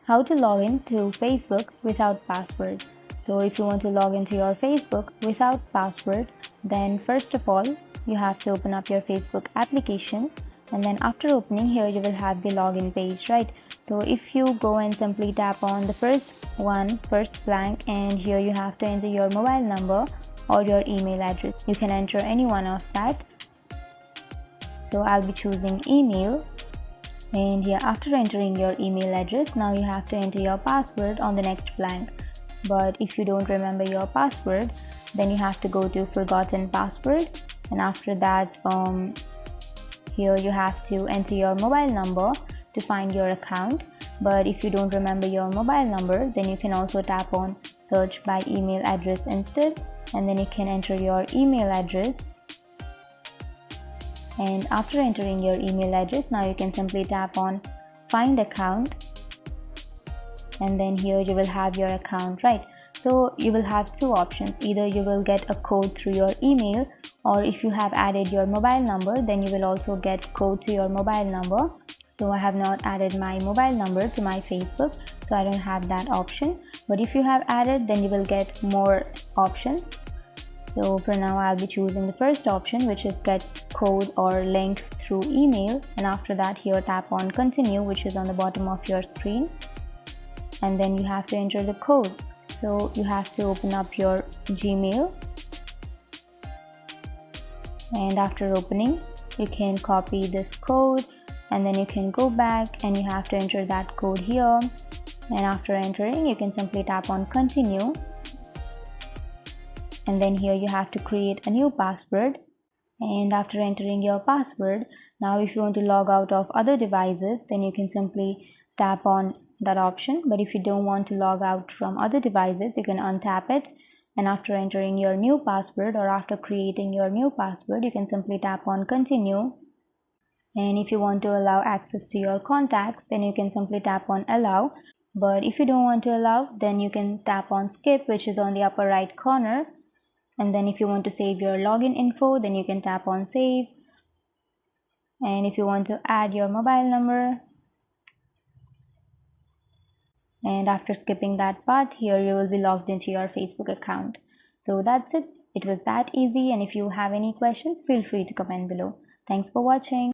How to log in to Facebook without password. So if you want to log into your Facebook without password, then first of all you have to open up your Facebook application, and then after opening, here you will have the login page, right? So if you go and simply tap on the first blank, and here you have to enter your mobile number or your email address. You can enter any one of that. So I'll be choosing email. And here, after entering your email address, now you have to enter your password on the next blank. But if you don't remember your password, then you have to go to forgotten password, and after that here you have to enter your mobile number to find your account. But if you don't remember your mobile number, then you can also tap on search by email address instead, and then you can enter your email address. And after entering your email address, now you can simply tap on find account, and then here you will have your account, right? So you will have two options: either you will get a code through your email, or if you have added your mobile number, then you will also get code to your mobile number. So I have not added my mobile number to my Facebook, so I don't have that option. But if you have added, then you will get more options. So for now, I'll be choosing the first option, which is get code or link through email, and after that here tap on continue, which is on the bottom of your screen, and then you have to enter the code. So you have to open up your Gmail, and after opening, you can copy this code, and then you can go back and you have to enter that code here, and after entering, you can simply tap on continue. And then here you have to create a new password, and after entering your password, now if you want to log out of other devices, then you can simply tap on that option. But if you don't want to log out from other devices, you can untap it, and after entering your new password or after creating your new password, you can simply tap on continue. And if you want to allow access to your contacts, then you can simply tap on allow. But if you don't want to allow, then you can tap on skip, which is on the upper right corner. And then if you want to save your login info, then you can tap on save. And if you want to add your mobile number, and after skipping that part, here you will be logged into your Facebook account. So that's it. It was that easy, and if you have any questions, feel free to comment below. Thanks for watching.